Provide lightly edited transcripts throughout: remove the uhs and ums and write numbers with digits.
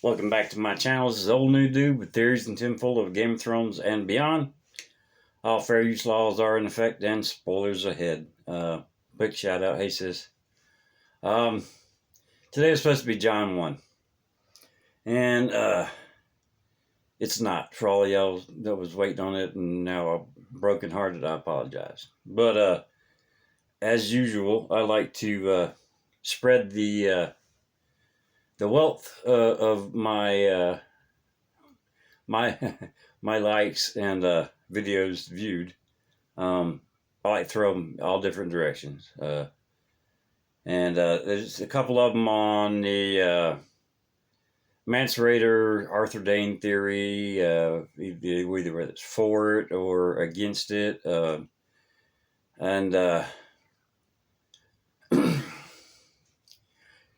Welcome back to my channel. This is Old New Dude with theories and tinfoil of Game of Thrones and beyond. All fair use laws are in effect and spoilers ahead. Quick shout out, hey sis. Um, Today is supposed to be John 1. And it's not. For all of y'all that was waiting on it and now I'm broken hearted, I apologize. But as usual, I like to spread the wealth of my my likes and videos viewed. I like to throw them all different directions. And there's a couple of them on the Mance Rayder, Arthur Dane theory, either whether it's for it or against it. And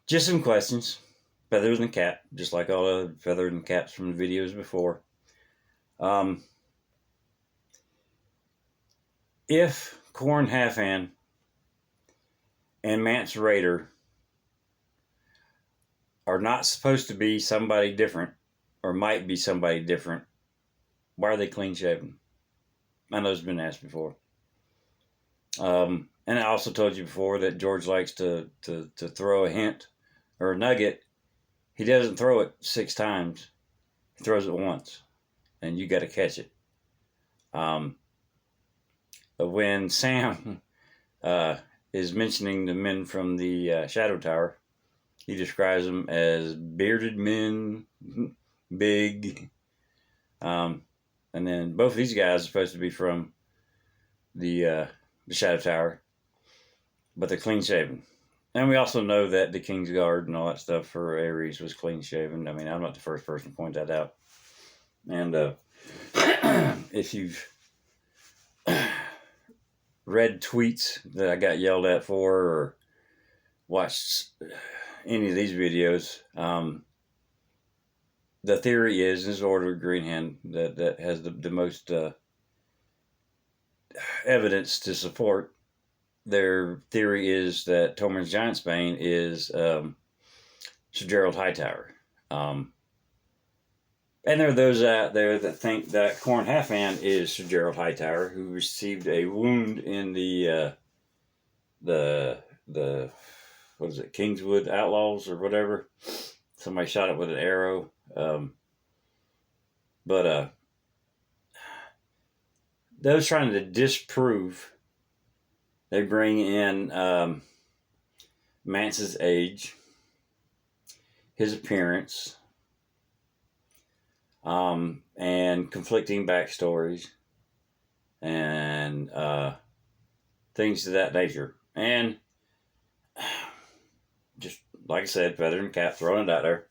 just some questions, feathers and cap, just like all the feathers and caps from the videos before. If Corn Halfhand and Mance Rayder are not supposed to be somebody different, or might be somebody different, why are they clean shaven? I know it's been asked before. And I also told you before that George likes to throw a hint or a nugget. He doesn't throw it 6 times. He throws it once, and you got to catch it. When Sam is mentioning the men from the Shadow Tower, he describes them as bearded men, big. And then both of these guys are supposed to be from the Shadow Tower, but they're clean shaven. And we also know that the King's Guard and all that stuff for Ares was clean shaven. I mean, I'm not the first person to point that out. And if you've read tweets that I got yelled at for, or watched any of these videos, the theory is Order of Green Hand that has the most evidence to support their theory is that Tormund's Giantsbane is Sir Gerald Hightower. And there are those out there that think that Corn Halfhand is Sir Gerald Hightower, who received a wound in the what is it, Kingswood Outlaws or whatever. Somebody shot it with an arrow. But those trying to disprove, they bring in Mance's age, his appearance, and conflicting backstories, and things of that nature. And just like I said, feather and cap, throwing it out there.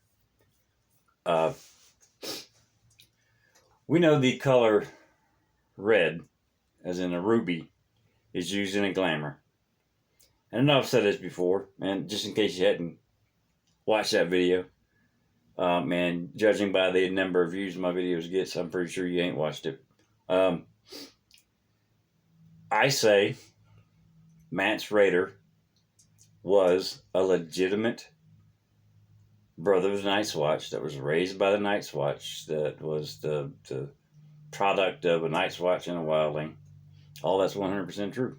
We know the color red, as in a ruby, is used in a glamour. And I know I've said this before, and just in case you hadn't watched that video, and judging by the number of views my videos get, I'm pretty sure you ain't watched it. I say Mance Rayder was a legitimate brother of the Night's Watch that was raised by the Night's Watch, that was the product of a Night's Watch and a wildling. All that's 100% true.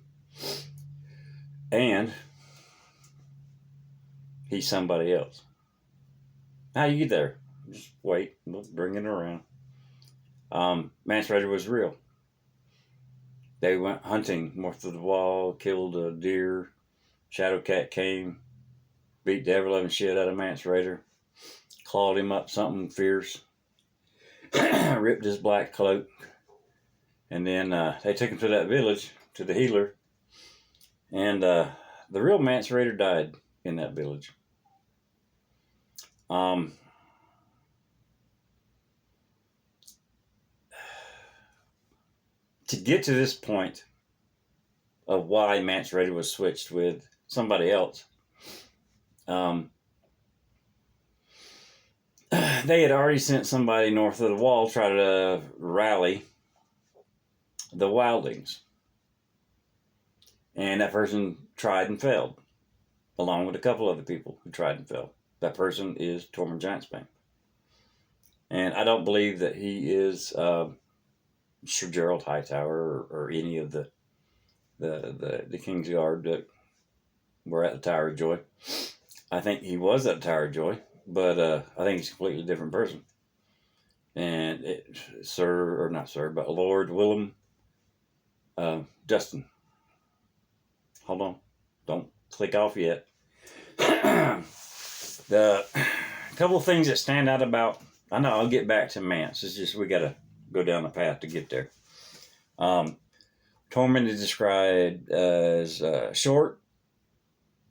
And he's somebody else. How you get there? Just wait. We'll bring it around. Mance Rayder was real. They went hunting north of the wall, killed a deer. Shadowcat came, beat the ever-loving shit out of Mance Rayder, clawed him up something fierce, ripped his black cloak, and then they took him to that village, to the healer, and the real Mance Rayder died in that village. To get to this point of why Mance Rayder was switched with somebody else, they had already sent somebody north of the wall try to rally the wildlings. And that person tried and failed, along with a couple other people who tried and failed. That person is Tormund Giantsbane. And I don't believe that he is Sir Gerald Hightower or any of the King's Guard that were at the Tower of Joy. I think he was at the Tower of Joy, but I think he's a completely different person. And Lord Willem Dustin. Hold on. Don't click off yet. The couple of things that stand out about, I know I'll get back to Mance. It's just we got to go down the path to get there. Tormund is described as short,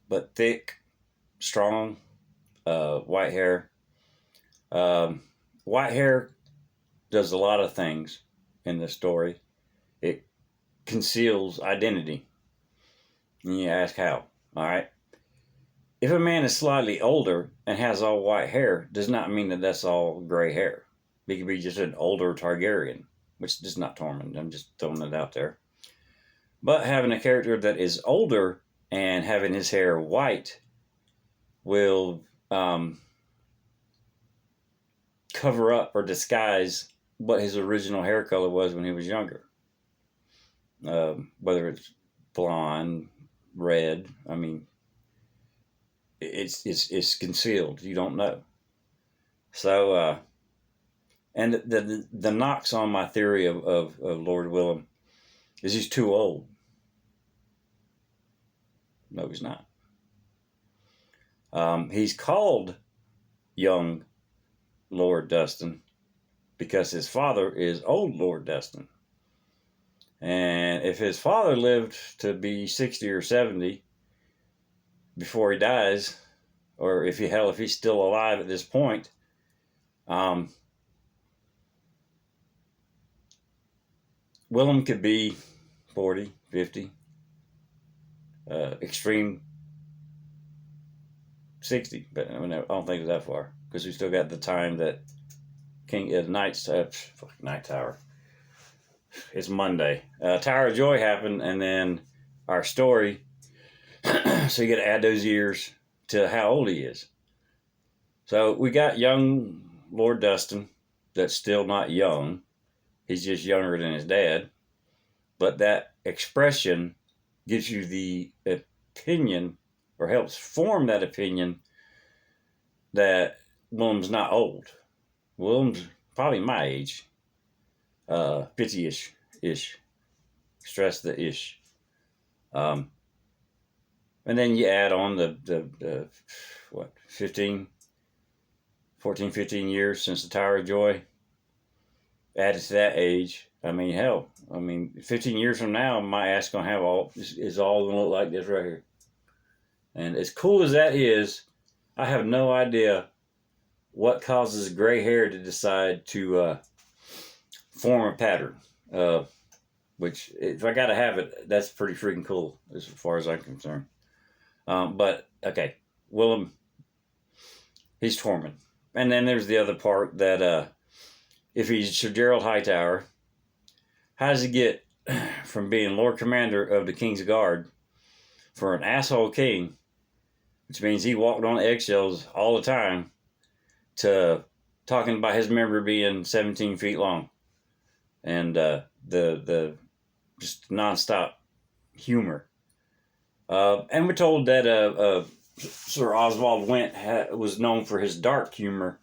but thick, strong, white hair. White hair does a lot of things in this story. It conceals identity. And you ask how. All right. If a man is slightly older and has all white hair, does not mean that that's all gray hair. He could be just an older Targaryen, which is not Tormund. I'm just throwing it out there. But having a character that is older and having his hair white will cover up or disguise what his original hair color was when he was younger. Whether it's blonde, red, I mean, it's concealed. You don't know. So, and the knocks on my theory of Lord Willem is he's too old. No, he's not. He's called young Lord Dustin because his father is old Lord Dustin. And if his father lived to be 60 or 70 before he dies, or if he's still alive at this point, Willem could be 40, 50, extreme 60, but I don't think it's that far because we still got the time that Night Tower. It's Monday. Tower of Joy happened, and then our story. So you got to add those years to how old he is. So we got young Lord Dustin that's still not young. He's just younger than his dad. But that expression gives you the opinion, or helps form that opinion, that Willem's not old. Willem's probably my age. 50-ish. Stress the ish. And then you add on the 14, 15 years since the Tower of Joy. Added to that age. I mean, hell. 15 years from now, my ass going to have is all going to look like this right here. And as cool as that is, I have no idea what causes gray hair to decide to form a pattern. Which, if I got to have it, that's pretty freaking cool as far as I'm concerned. But, okay, Willem, he's Tormund. And then there's the other part that if he's Sir Gerald Hightower, how does he get from being Lord Commander of the King's Guard for an asshole king, which means he walked on eggshells all the time, to talking about his member being 17 feet long, and the just nonstop humor. And we're told that Sir Oswald Went was known for his dark humor.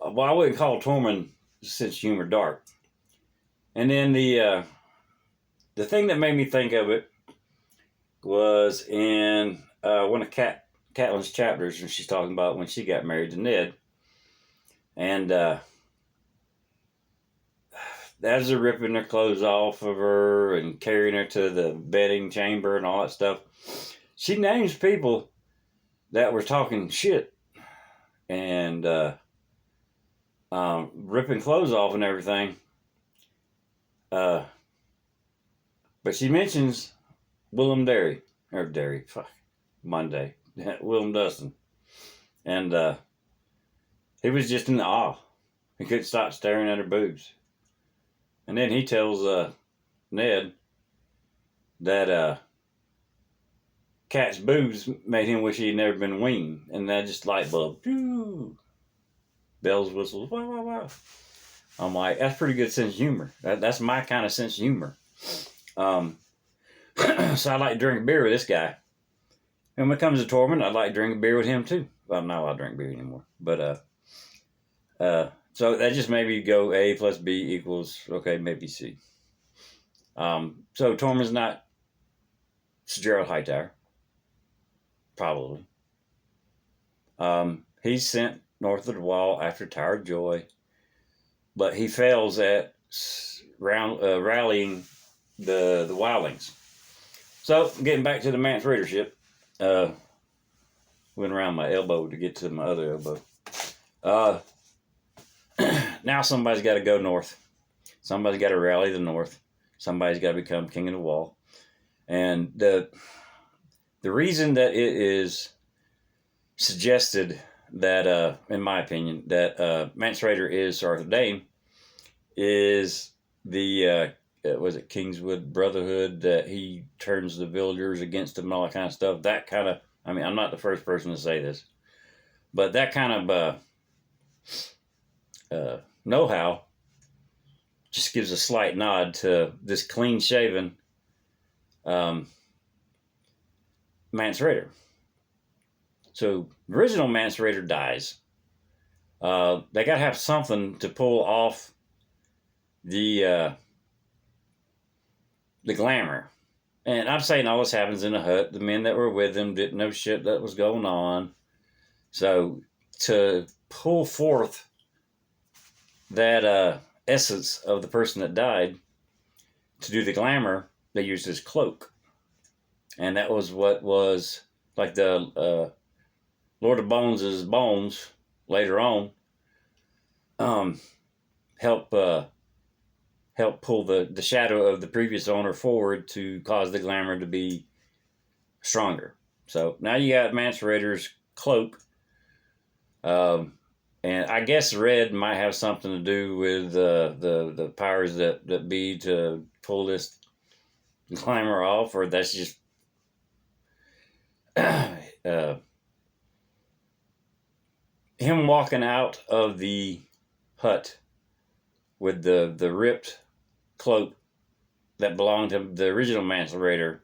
Well, I wouldn't call Tormund's sense of humor dark. And then the thing that made me think of it was in one of Catelyn's chapters, when she's talking about when she got married to Ned. And as they're ripping their clothes off of her and carrying her to the bedding chamber and all that stuff, she names people that were talking shit and ripping clothes off and everything. But she mentions Willem Willem Dustin. And he was just in awe. He couldn't stop staring at her boobs. And then he tells Ned that Cat's boobs made him wish he'd never been weaned. And that just light bulb. Phew. bells, whistles, wow, wow, wow. I'm like, that's pretty good sense of humor. That's my kind of sense of humor. So I like to drink a beer with this guy. And when it comes to Tormund, I'd like to drink a beer with him too. Well, I'm not allowed to drink beer anymore. But so that just maybe go A plus B equals, okay, maybe C. So Tormund's not Sir Gerald Hightower. Probably. He's sent north of the wall after Tower of Joy, but he fails at rallying the wildlings. So, getting back to the Mance Rayder ship, went around my elbow to get to my other elbow. Now somebody's got to go north. Somebody's got to rally the north. Somebody's got to become king of the wall. And the reason that it is suggested that, in my opinion, that Mance Rayder is Arthur Dayne is the was it Kingswood Brotherhood, that he turns the villagers against him and all that kind of stuff. That kind of, I mean, I'm not the first person to say this, but that kind of know-how just gives a slight nod to this clean-shaven Mance Rayder. So, the original Mance Rayder dies. They got to have something to pull off the glamour. And I'm saying all this happens in a hut. The men that were with him didn't know shit that was going on. So to pull forth that essence of the person that died, to do the glamour, they used his cloak. And that was what was like the Lord of Bones' bones later on help pull the shadow of the previous owner forward to cause the glamour to be stronger. So now you got Mance Rayder's cloak. And I guess red might have something to do with the powers that be to pull this glamour off, or that's just him walking out of the hut with the ripped cloak that belonged to the original Mance Rayder,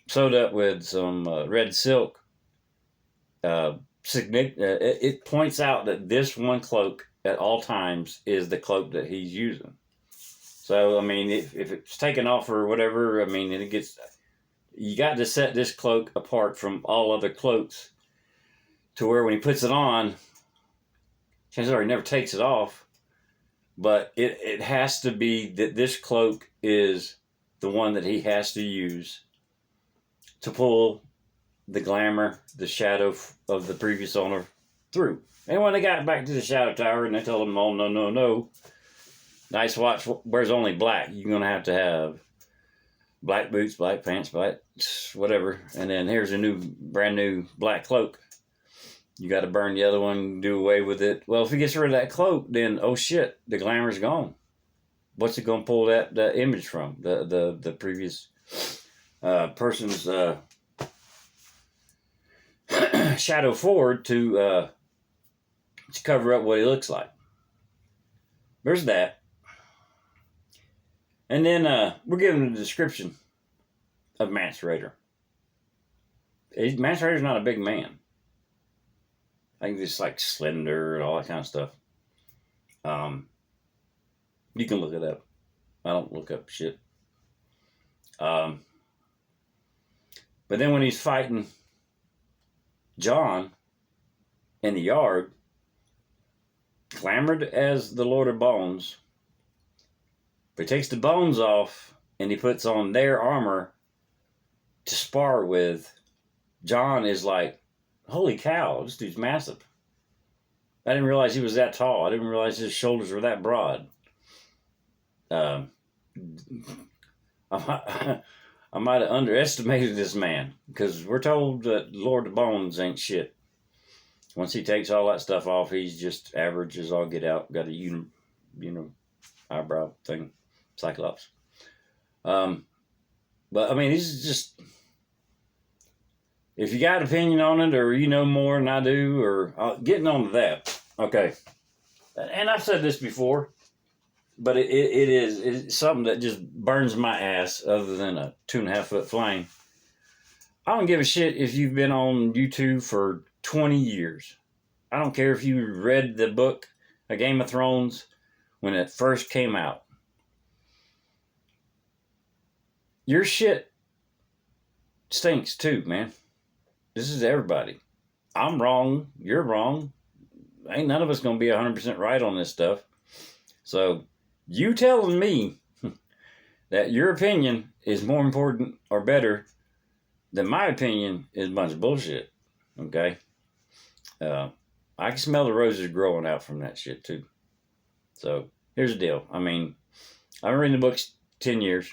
sewed up with some red silk. It points out that this one cloak at all times is the cloak that he's using. So, I mean, if it's taken off or whatever, I mean, you got to set this cloak apart from all other cloaks to where when he puts it on, chances are he never takes it off. But it has to be that this cloak is the one that he has to use to pull the glamour, the shadow of the previous owner through. And when they got back to the Shadow Tower and they told him, oh, no, Nice Watch wears only black. You're going to have black boots, black pants, black whatever. And then here's a brand new black cloak. You got to burn the other one, do away with it. Well, if he gets rid of that cloak, then, oh shit, the glamour's gone. What's it going to pull that image from? The previous person's shadow forward to cover up what he looks like. There's that. And then we're given a description of Mance Rayder. Mance Rayder's not a big man. I think just like slender and all that kind of stuff. You can look it up. I don't look up shit. But then when he's fighting Jon in the yard, clamored as the Lord of Bones, but he takes the bones off and he puts on their armor to spar with. Jon is like, holy cow, this dude's massive. I didn't realize he was that tall. I didn't realize his shoulders were that broad. I might have underestimated this man, because we're told that Lord of Bones ain't shit. Once he takes all that stuff off, he's just average as all get out. Got a eyebrow thing, Cyclops. But I mean, he's just, if you got an opinion on it, or you know more than I do, or getting on to that. Okay. and I've said this before, but it's something that just burns my ass other than a 2.5 foot flame. I don't give a shit if you've been on YouTube for 20 years. I don't care if you read the book, A Game of Thrones, when it first came out. Your shit stinks too, man. This is everybody. I'm wrong. You're wrong. Ain't none of us going to be 100% right on this stuff. So, you telling me that your opinion is more important or better than my opinion is a bunch of bullshit. Okay? I can smell the roses growing out from that shit too. So, here's the deal. I mean, I've been reading the books 10 years.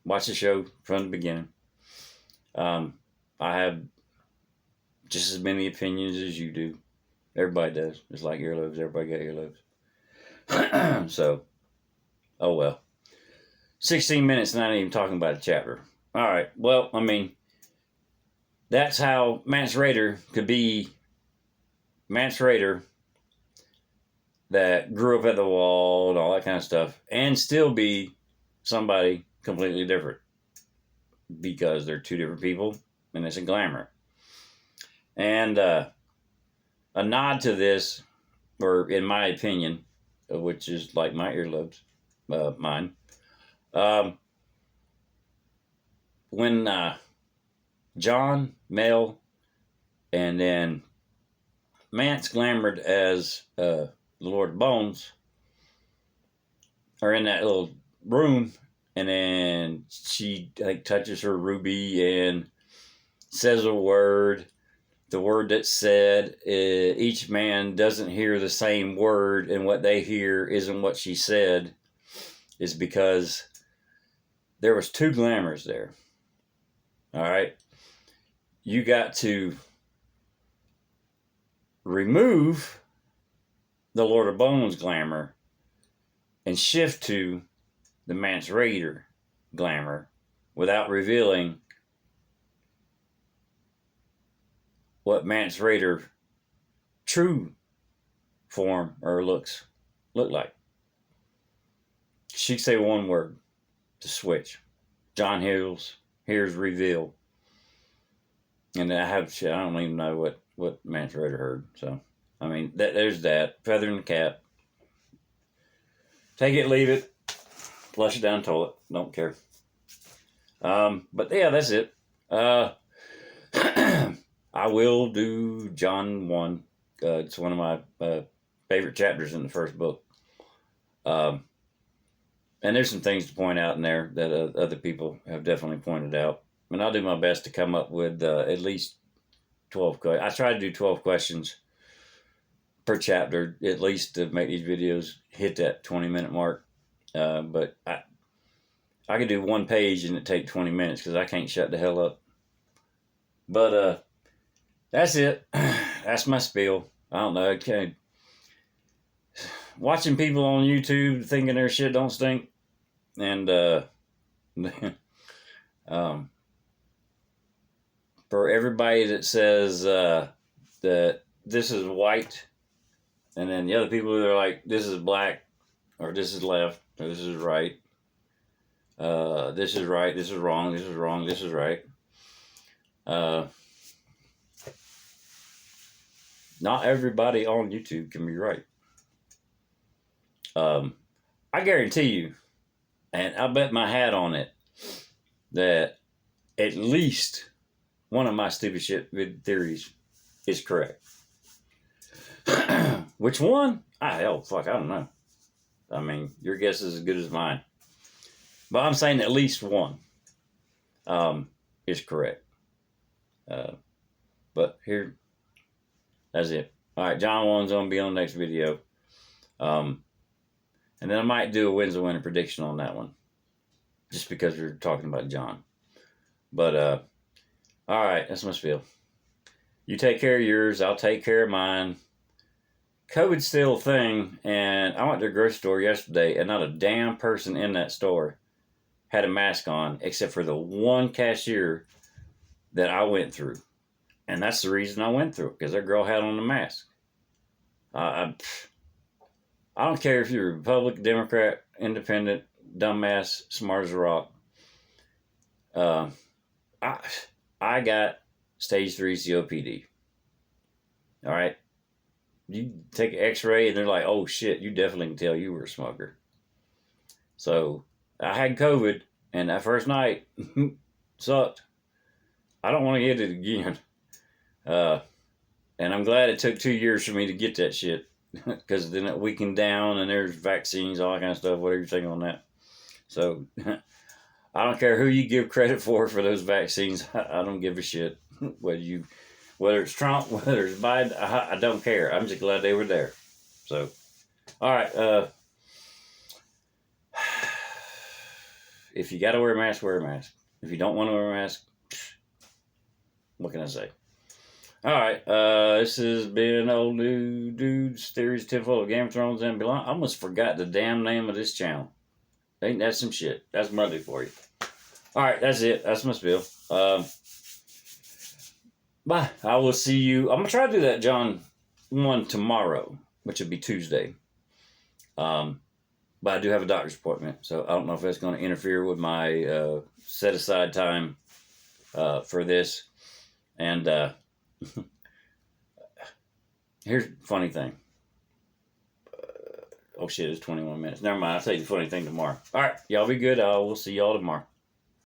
Watched the show from the beginning. I have just as many opinions as you do. Everybody does. It's like earlobes. Everybody got earlobes. So, oh well. 16 minutes, not even talking about a chapter. All right. Well, I mean, that's how Mance Rayder could be Mance Rayder that grew up at the wall and all that kind of stuff and still be somebody completely different because they're two different people and it's a glamour. And a nod to this, or in my opinion, which is like my earlobes, mine, when John, Mel, and then Mance glamored as the Lord Bones are in that little room, and then she like touches her ruby and says a word. The word that's said, each man doesn't hear the same word, and what they hear isn't what she said, is because there was two glamours there. All right? You got to remove the Lord of Bones glamour and shift to the Mance Rayder glamour without revealing what Mance Rayder true form or looks look like. She'd say one word to switch. John hears reveal. And I don't even know what Mance Rayder heard. So, I mean, there's that. Feather in the cap. Take it, leave it. Flush it down the toilet. Don't care. But yeah, that's it. I will do John 1. It's one of my favorite chapters in the first book. And there's some things to point out in there that other people have definitely pointed out. And I'll do my best to come up with at least 12 questions. I try to do 12 questions per chapter, at least to make these videos hit that 20-minute mark. But I could do one page and it take 20 minutes because I can't shut the hell up. But that's it. That's my spiel. I don't know. Watching people on YouTube thinking their shit don't stink. And for everybody that says that this is white, and then the other people that are like, this is black, or this is left, or this is right, this is right, this is wrong, this is wrong, this is right. Not everybody on YouTube can be right. I guarantee you, and I'll bet my hat on it, that at least one of my stupid shit theories is correct. Which one? I don't know. I mean, your guess is as good as mine. But I'm saying at least one is correct. But here, that's it. All right, John 1's going to be on the next video. And then I might do a wins and winner prediction on that one. Just because we're talking about John. But, all right, that's my spiel. You take care of yours. I'll take care of mine. COVID's still a thing. And I went to a grocery store yesterday, and not a damn person in that store had a mask on, except for the one cashier that I went through. And that's the reason I went through it, because that girl had on the mask. I don't care if you're Republican, Democrat, Independent, dumbass, smart as a rock. Uh, I I got stage 3 COPD. All right, you take an X-ray and they're like, "Oh shit, you definitely can tell you were a smoker." So I had COVID, and that first night sucked. I don't want to get it again. Uh, and I'm glad it took 2 years for me to get that shit, because then it weakened down, and there's vaccines, all that kind of stuff. Whatever you think on that. So I don't care who you give credit for those vaccines. I don't give a shit whether it's Trump, whether it's Biden. I don't care. I'm just glad they were there. So, all right. If you got to wear a mask, wear a mask. If you don't want to wear a mask, what can I say? All right. This has been Old New Dudes Theories 10 full of Game of Thrones and Beyond. I almost forgot the damn name of this channel. Ain't that some shit? That's Monday for you. All right, that's it. That's my spiel. Bye. I will see you. I'm gonna try to do that John one tomorrow, which would be Tuesday. But I do have a doctor's appointment, so I don't know if that's going to interfere with my set aside time for this. And here's the funny thing. Oh shit, it's 21 minutes. Never mind. I'll tell you the funny thing tomorrow. All right, y'all be good. We'll see y'all tomorrow.